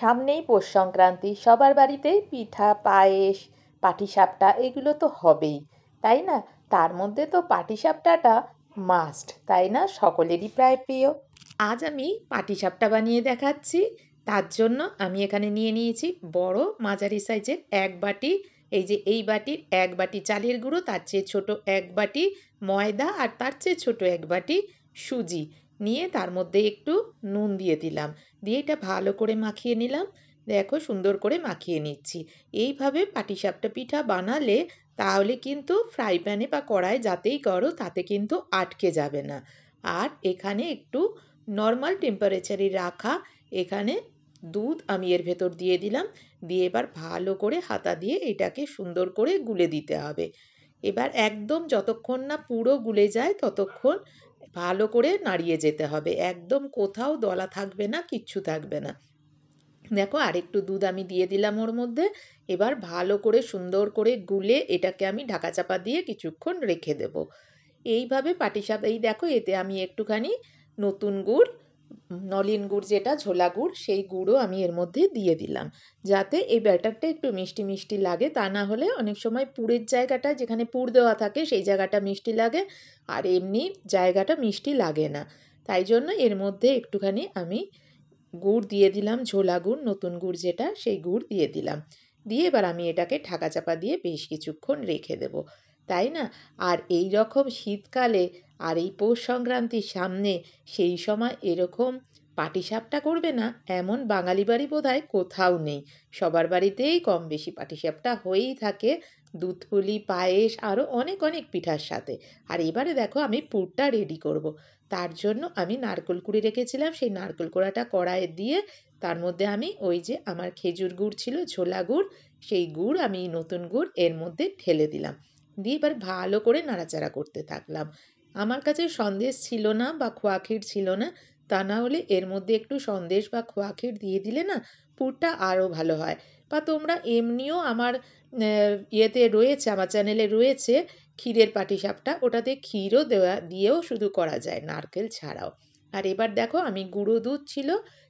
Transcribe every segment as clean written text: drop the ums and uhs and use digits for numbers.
সামনেই পৌষ সংক্রান্তি, সবার বাড়িতেই পিঠা, পায়েস, পাটিসাপটা এগুলো তো হবেই, তাই না? তার মধ্যে তো পাটিসাপটাটা মাস্ট, তাই না? সকলেরই প্রায় প্রিয়। আজ আমি পাটিসাপটা বানিয়ে দেখাচ্ছি। তার জন্য আমি এখানে নিয়ে নিয়েছি বড় মাঝারি সাইজের এক বাটি, এই বাটির এক বাটি চালের গুঁড়ো, তার চেয়ে ছোট এক বাটি ময়দা, আর তার চেয়ে ছোট এক বাটি সুজি নিয়ে তার মধ্যে একটু নুন দিয়ে দিলাম। দিয়ে এটা ভালো করে মাখিয়ে নিলাম। দেখো সুন্দর করে মাখিয়ে নিচ্ছি। এইভাবে পাটিসাপটা পিঠা বানালে তাহলে কিন্তু ফ্রাই প্যানে বা কড়াই যাতেই করো তাতে কিন্তু আটকে যাবে না। আর এখানে একটু নর্মাল টেম্পারেচারে রাখা এখানে দুধ আমি এর ভেতর দিয়ে দিলাম। দিয়ে এবার ভালো করে হাতা দিয়ে এটাকে সুন্দর করে গুলে দিতে হবে। এবার একদম যতক্ষণ না পুরো গুলে যায় ততক্ষণ ভালো করে নাড়িয়ে যেতে হবে, একদম কোথাও দলা থাকবে না, কিচ্ছু থাকবে না। দেখো আরেকটু দুধ আমি দিয়ে দিলাম ওর মধ্যে। এবার ভালো করে সুন্দর করে গুলে এটাকে আমি ঢাকা চাপা দিয়ে কিছুক্ষণ রেখে দেব। এইভাবে পাটিসাপটা, এই দেখো এতে আমি একটুখানি নতুন গুড়, নলেন গুড় যেটা ঝোলা গুড়, সেই গুড়ও আমি এর মধ্যে দিয়ে দিলাম, যাতে এই ব্যাটারটা একটু মিষ্টি মিষ্টি লাগে। তা না হলে অনেক সময় পুরের জায়গাটা, যেখানে পুর দেওয়া থাকে সেই জায়গাটা মিষ্টি লাগে, আর এমনি জায়গাটা মিষ্টি লাগে না। তাই জন্য এর মধ্যে একটুখানি আমি গুড় দিয়ে দিলাম, ঝোলা গুড়, নতুন গুড় যেটা, সেই গুড় দিয়ে দিলাম। দিয়ে এবার আমি এটাকে ঢাকা চাপা দিয়ে বেশ কিছুক্ষণ রেখে দেব, তাই না? আর এই রকম শীতকালে আর এই পৌষ সংক্রান্তির সামনে, সেই সময় এরকম পাটিসাপটা করবে না এমন বাঙালি বাড়ি বোধহয় কোথাও নেই। সবার বাড়িতেই কম বেশি পাটিসাপটা হয়েই থাকে, দুধ পুলি, পায়েস, আরও অনেক অনেক পিঠার সাথে। আর এবারে দেখো আমি পুরটা রেডি করব। তার জন্য আমি নারকেল কুড়ি রেখেছিলাম, সেই নারকেল কোড়াটা কড়াইয়ে দিয়ে তার মধ্যে আমি ওই যে আমার খেজুর গুড় ছিল, ঝোলা গুড়, সেই গুড় আমি নতুন গুড় এর মধ্যে ঢেলে দিলাম। দিয়ে এবার ভালো করে নাড়াচাড়া করতে থাকলাম। আমার কাছে সন্দেশ ছিল না বা খোয়া ক্ষীর ছিল না, তা না হলে এর মধ্যে একটু সন্দেশ বা খোয়া ক্ষীর দিয়ে দিলে না পুরটা আরও ভালো হয়। বা তোমরা এমনিও আমার ইয়েতে রয়েছে, আমার চ্যানেলে রয়েছে ক্ষীরের পাটিসাপটা, ওটাতে ক্ষীরও দিয়েও শুধু করা যায়, নারকেল ছাড়াও। আর এবার দেখো আমি গুঁড়ো দুধ ছিল,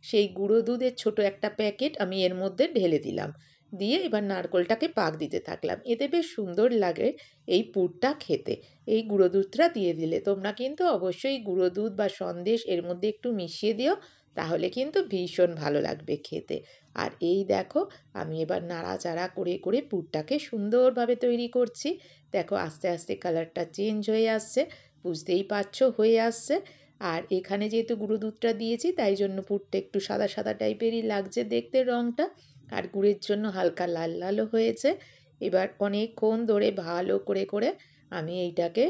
সেই গুঁড়ো দুধের ছোট একটা প্যাকেট আমি এর মধ্যে ঢেলে দিলাম। দিয়ে এবার নারকেলটাকে পাক দিতে থাকলাম। এতে বেশ সুন্দর লাগে এই পুরটা খেতে, এই গুঁড়ো দুধটা দিয়ে দিলে। তোমরা কিন্তু অবশ্যই গুঁড়ো দুধ বা সন্দেশ এর মধ্যে একটু মিশিয়ে দিও, তাহলে কিন্তু ভীষণ ভালো লাগবে খেতে। আর এই দেখো আমি এবার নাড়াচাড়া করে করে পুরটাকে সুন্দরভাবে তৈরি করছি। দেখো আস্তে আস্তে কালারটা চেঞ্জ হয়ে আসছে, বুঝতেই পারছো হয়ে আসছে। আর এখানে যেহেতু গুঁড়ো দুধটা দিয়েছি তাই জন্য পুরটা একটু সাদা সাদা টাইপেরই লাগছে দেখতে রঙটা, আর গুড়ের জন্য হালকা লাল লালও হয়েছে। এবার অনেকক্ষণ ধরে ভালো করে করে আমি এইটাকে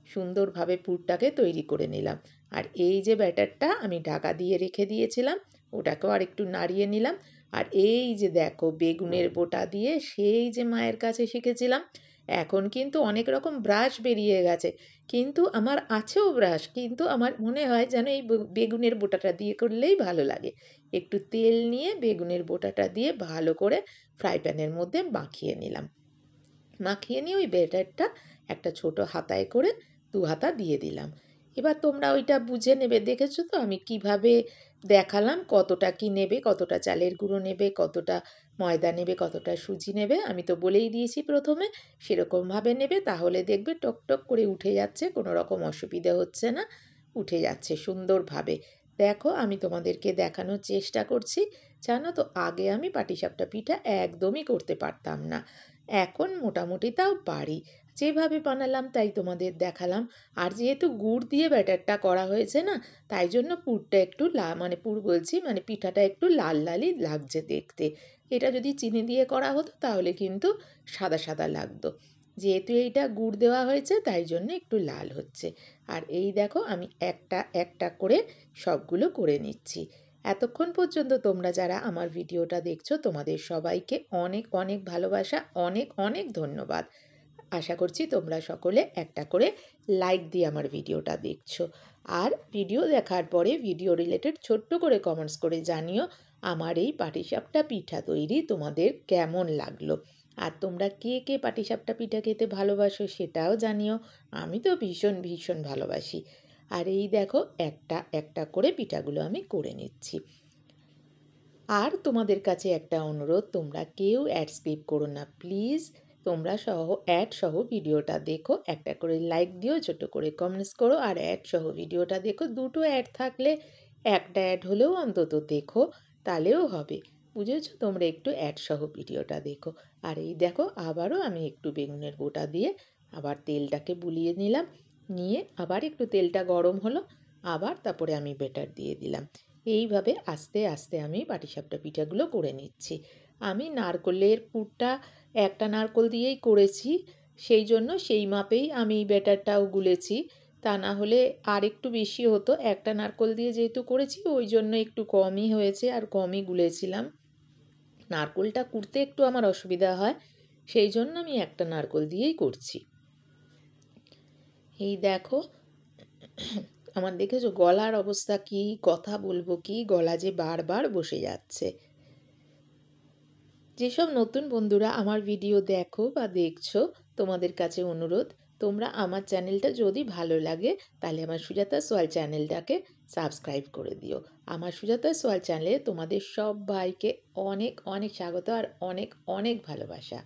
সুন্দরভাবে পুরটাকে তৈরি করে নিলাম। আর এই যে ব্যাটারটা আমি ঢাকা দিয়ে রেখে দিয়েছিলাম, ওটাকেও আর একটু নাড়িয়ে নিলাম। আর এই যে দেখো বেগুনের বোটা দিয়ে সেই যে মায়ের কাছে শিখেছিলাম, এখন কিন্তু অনেক রকম ব্রাশ বেরিয়ে গেছে, কিন্তু আমার আছেও ব্রাশ, কিন্তু আমার মনে হয় যেন এই বেগুনের বোটাটা দিয়ে করলেই ভালো লাগে। একটু তেল নিয়ে বেগুনের বোটাটা দিয়ে ভালো করে ফ্রাই প্যানের মধ্যে মাখিয়ে নিলাম। মাখিয়ে নিয়ে ওই ব্যাটারটা একটা ছোট হাতায় করে দু হাতা দিয়ে দিলাম। এবার তোমরা ওইটা বুঝে নেবে। দেখেছো তো আমি কিভাবে দেখালাম, কতটা কি নেবে, কতটা চালের গুঁড়ো নেবে, কতটা ময়দা নেবে, কতটা সুজি নেবে, আমি তো বলেই দিয়েছি প্রথমে। সেরকমভাবে নেবে, তাহলে দেখবে টক টক করে উঠে যাচ্ছে, কোনো রকম অসুবিধা হচ্ছে না, উঠে যাচ্ছে সুন্দরভাবে। দেখো আমি তোমাদেরকে দেখানোর চেষ্টা করছি। জানো তো আগে আমি পাটিসাপটা পিঠা একদমই করতে পারতাম না, এখন মোটামুটি তাও পারি। যেভাবে বানালাম তাই তোমাদের দেখালাম। আর যেহেতু গুড় দিয়ে ব্যাটারটা করা হয়েছে না, তাই জন্য পুরটা একটু মানে পুর বলছি মানে পিঠাটা একটু লাল লালই লাগছে দেখতে। এটা যদি চিনি দিয়ে করা হতো তাহলে কিন্তু সাদা সাদা লাগতো। যেহেতু এইটা গুড় দেওয়া হয়েছে তাই জন্য একটু লাল হচ্ছে। আর এই দেখো আমি একটা একটা করে সবগুলো করে নিচ্ছি। এতক্ষণ পর্যন্ত তোমরা যারা আমার ভিডিওটা দেখছো তোমাদের সবাইকে অনেক অনেক ভালোবাসা, অনেক অনেক ধন্যবাদ। আশা করছি তোমরা সকলে একটা করে লাইক দিয়ে আমার ভিডিওটা দেখছো। আর ভিডিও দেখার পরে ভিডিও রিলেটেড ছোট্ট করে কমেন্টস করে জানিও আমার এই পাটিসাপটা পিঠা তৈরি তোমাদের কেমন লাগলো। আর তোমরা কে কে পাটিসাপটা পিঠা খেতে ভালোবাসো সেটাও জানিও। আমি তো ভীষণ ভীষণ ভালোবাসি। আর এই দেখো একটা একটা করে পিঠাগুলো আমি করে নিচ্ছি। আর তোমাদের কাছে একটা অনুরোধ, তোমরা কেউ অ্যাড স্কিপ করো না প্লিজ। তোমরা অ্যাড সহ ভিডিওটা দেখো, একটা করে লাইক দিও, ছোটো করে কমেন্টস করো, আর অ্যাড সহ ভিডিওটা দেখো। দুটো অ্যাড থাকলে একটা অ্যাড হলেও অন্তত দেখো, তাহলেও হবে, বুঝেছো? তোমরা একটু অ্যাড সহ ভিডিওটা দেখো। আর এই দেখো, আবারও আমি একটু বেগুনের বোটা দিয়ে আবার তেলটাকে বুলিয়ে নিলাম, নিয়ে আবার একটু তেলটা গরম হলো, আবার তারপরে আমি বেটার দিয়ে দিলাম। এইভাবে আস্তে আস্তে আমি পাটিসাপটা পিঠাগুলো করে নিচ্ছি। আমি নারকেলের পুরটা একটা নারকেল দিয়েই করেছি, সেই জন্য সেই মাপেই আমি ব্যাটারটাও গুলেছি। তা না হলে আর একটু বেশি হতো, একটা নারকেল দিয়ে যেহেতু করেছি ওই জন্য একটু কমই হয়েছে আর কমই গুলেছিলাম। নারকেলটা কুড়তে একটু আমার অসুবিধা হয়, সেই জন্য আমি একটা নারকেল দিয়েই করছি। এই দেখো, আমার দেখেছো গলার অবস্থা কি, কথা বলবো কি, গলা যে বারবার বসে যাচ্ছে। যেসব নতুন বন্ধুরা আমার ভিডিও দেখো বা দেখছো, তোমাদের কাছে অনুরোধ, তোমরা আমার চ্যানেলটা যদি ভালো লাগে তাহলে আমার সুজাতা সোয়াল চ্যানেলটাকে সাবস্ক্রাইব করে দিও। আমার সুজাতা সোয়াল চ্যানেলে তোমাদের সবাইকে অনেক অনেক স্বাগত আর অনেক অনেক ভালোবাসা।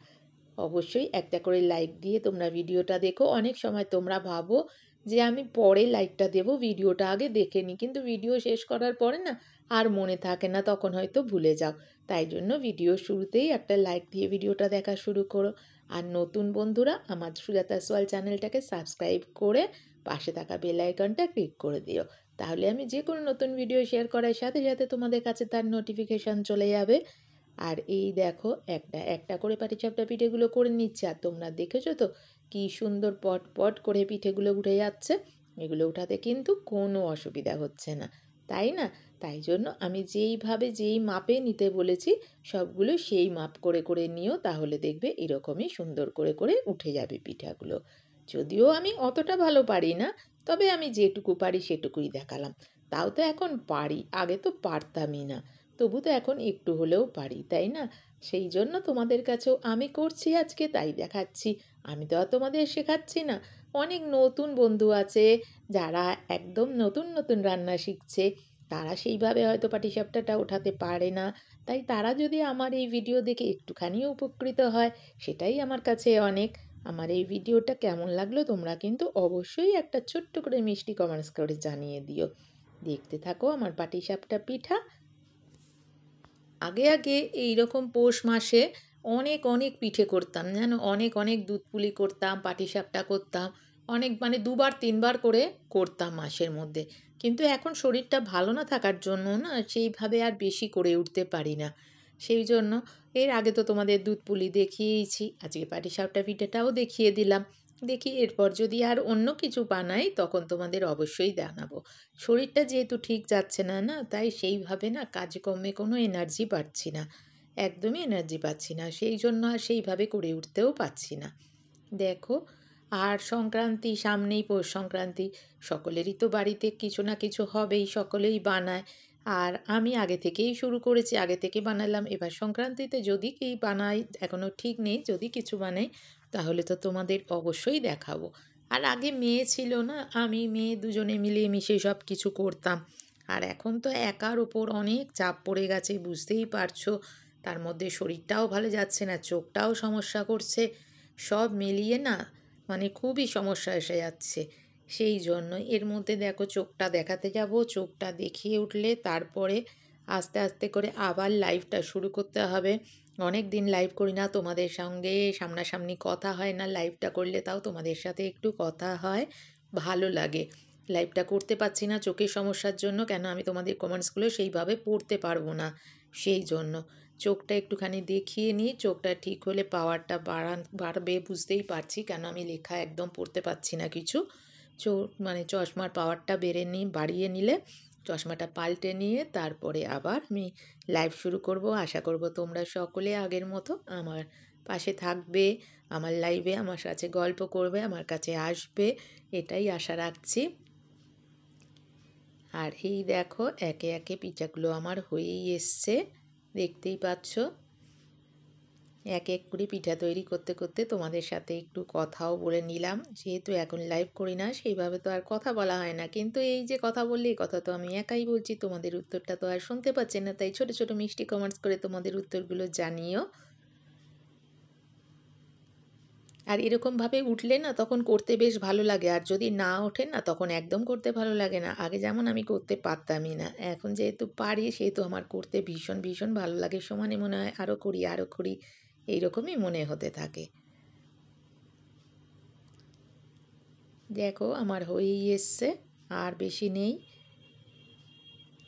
অবশ্যই একটা করে লাইক দিয়ে তোমরা ভিডিওটা দেখো। অনেক সময় তোমরা ভাবো যে আমি পরে লাইকটা দেবো, ভিডিওটা আগে দেখে নিই, কিন্তু ভিডিও শেষ করার পরে না আর মনে থাকে না, তখন হয়তো ভুলে যাও। তাই জন্য ভিডিও শুরুতেই একটা লাইক দিয়ে ভিডিওটা দেখা শুরু করো। আর নতুন বন্ধুরা আমার সুজাতা সোয়াল চ্যানেলটাকে সাবস্ক্রাইব করে পাশে থাকা বেল আইকনটা ক্লিক করে দিও, তাহলে আমি যে কোনো নতুন ভিডিও শেয়ার করার সাথে সাথে তোমাদের কাছে তার নোটিফিকেশান চলে যাবে। আর এই দেখো, একটা একটা করে পাটিসাপটা পিঠেগুলো করে নিচ্ছে, আর তোমরা দেখেছো তো কি সুন্দর পট পট করে পিঠেগুলো উঠে যাচ্ছে। এগুলো উঠাতে কিন্তু কোনো অসুবিধা হচ্ছে না, তাই না? তাই জন্য আমি যেইভাবে যেই মাপে নিতে বলেছি সবগুলো সেই মাপ করে করে নিও, তাহলে দেখবে এরকমই সুন্দর করে করে উঠে যাবে পিঠাগুলো। যদিও আমি অতটা ভালো পারি না, তবে আমি যেটুকু পারি সেটুকুই দেখালাম। তাও তো এখন পারি, আগে তো পারতামই না, তবু তো এখন একটু হলেও পারি, তাই না? সেই জন্য তোমাদের কাছেও আমি করছি আজকে, তাই দেখাচ্ছি। আমি তো আর তোমাদের শেখাচ্ছি না। অনেক নতুন বন্ধু আছে যারা একদম নতুন নতুন রান্না শিখছে, তারা সেইভাবে হয়তো পাটিসাপটাটা ওঠাতে পারে না। তাই তারা যদি আমার এই ভিডিও দেখে একটুখানিও উপকৃত হয়, সেটাই আমার কাছে অনেক। আমার এই ভিডিওটা কেমন লাগলো তোমরা কিন্তু অবশ্যই একটা ছোট্ট করে মিষ্টি কমেন্টস করে জানিয়ে দিও। দেখতে থাকো আমার পাটিসাপটা পিঠা। আগে আগে এই রকম পৌষ মাসে অনেক অনেক পিঠে করতাম, জানো, অনেক অনেক দুধ পুলি করতাম, পাটিসাপটা করতাম, অনেক মানে দুবার তিনবার করে করতাম মাসের মধ্যে। কিন্তু এখন শরীরটা ভালো না থাকার জন্য না সেইভাবে আর বেশি করে উঠতে পারি না। সেই জন্য এর আগে তো তোমাদের দুধ পুলি দেখিয়েইছি, আজকে পাটিসাপটা পিঠেটাও দেখিয়ে দিলাম। দেখি এরপর যদি আর অন্য কিছু বানাই তখন তোমাদের অবশ্যই জানাবো। শরীরটা যেহেতু ঠিক যাচ্ছে না, না তাই সেইভাবে না কাজকর্মে কোনো এনার্জি পাচ্ছি না, একদমই এনার্জি পাচ্ছি না, সেই জন্য আর সেইভাবে করে উঠতেও পারছি না। দেখো, আর সংক্রান্তি সামনেই, পৌষ সংক্রান্তি, সকলেরই তো বাড়িতে কিছু না কিছু হবেই, সকলেই বানায়। আর আমি আগে থেকেই শুরু করেছি, আগে থেকে বানালাম। এবার সংক্রান্তিতে যদি কি বানাই এখনও ঠিক নেই, যদি কিছু বানাই তাহলে তো তোমাদের অবশ্যই দেখাবো। আর আগে মেয়ে ছিল না, আমি মেয়ে দুজনে মিলে মিশে সব কিছু করতাম। আর এখন তো একার ওপর অনেক চাপ পড়ে গেছে, বুঝতেই পারছো। তার মধ্যে শরীরটাও ভালো যাচ্ছে না, চোখটাও সমস্যা করছে, সব মিলিয়ে না মানে খুবই সমস্যা এসে যাচ্ছে। সেই জন্য এর মধ্যে দেখো চোখটা দেখাতে যাব, চোখটা দেখিয়ে উঠলে তারপরে আস্তে আস্তে করে আবার লাইভটা শুরু করতে হবে। অনেক দিন লাইভ করি না, তোমাদের সঙ্গে সামনাসামনি কথা হয় না, লাইভটা করলে তাও তোমাদের সাথে একটু কথা হয়, ভালো লাগে। লাইভটা করতে পারছি না চোখের সমস্যার জন্য, কেন আমি তোমাদের কমেন্টসগুলো সেইভাবে পড়তে পারবো না, সেই জন্য চোখটা একটুখানি দেখিয়ে নিই। চোখটা ঠিক হলে পাওয়ারটা বাড়বে, বুঝতেই পারছি, কেন আমি লেখা একদম পড়তে পারছি না কিছু। চোখ মানে চশমার পাওয়ারটা বাড়িয়ে নিলে চশমাটা পাল্টে নিয়ে তারপরে আবার আমি লাইভ শুরু করব। আশা করব তোমরা সকলে আগের মতো আমার পাশে থাকবে, আমার লাইভে আমার কাছে গল্প করবে, আমার কাছে আসবে, এটাই আশা রাখছি। আর এই দেখো একে একে পিঠাগুলো আমার হয়েই এসছে, দেখতেই পাচ্ছ। এক এক করে পিঠা তৈরি করতে করতে তোমাদের সাথে একটু কথাও বলে নিলাম। যেহেতু এখন লাইভ করি না সেইভাবে তো আর কথা বলা হয় না, কিন্তু এই যে কথা বললে এই কথা তো আমি একাই বলছি, তোমাদের উত্তরটা তো আর শুনতে পাচ্ছি না, তাই ছোট ছোট মিষ্টি কমেন্টস করে তোমাদের উত্তরগুলো জানিও। আর এরকমভাবে উঠলে না তখন করতে বেশ ভালো লাগে, আর যদি না ওঠে না তখন একদম করতে ভালো লাগে না। আগে যেমন আমি করতে পারতামই না, এখন যেহেতু পারি সেহেতু আমার করতে ভীষণ ভীষণ ভালো লাগে। সমানে মনে হয় আরও করি আরও করি, এইরকমই মনে হতে থাকে। দেখো আমার হয়েই এসছে, আর বেশি নেই,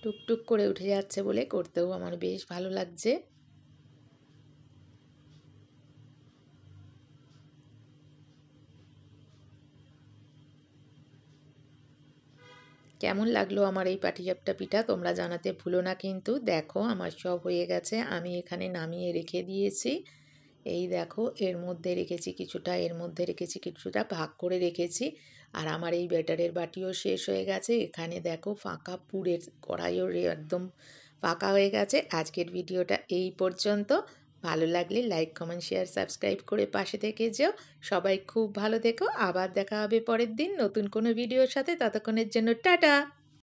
টুকটুক করে উঠে যাচ্ছে বলে করতেও আমার বেশ ভালো লাগছে। কেমন লাগলো আমার এই পাটিসাপটা পিঠা তোমরা জানাতে ভুলো না কিন্তু। দেখো আমার সব হয়ে গেছে, আমি এখানে নামিয়ে রেখে দিয়েছি। এই দেখো এর মধ্যে রেখেছি কিছুটা, এর মধ্যে রেখেছি কিছুটা, ভাগ করে রেখেছি। আর আমার এই ব্যাটারের বাটিও শেষ হয়ে গেছে। এখানে দেখো ফাঁকা পুরের কড়াইও একদম ফাঁকা হয়ে গেছে। আজকের ভিডিওটা এই পর্যন্ত। ভালো লাগলে লাইক কমেন্ট শেয়ার সাবস্ক্রাইব করে পাশে থেকে যেও। সবাই খুব ভালো থেকো, আবার দেখা হবে পরের দিন নতুন কোনো ভিডিওর সাথে। ততক্ষণের জন্য টাটা।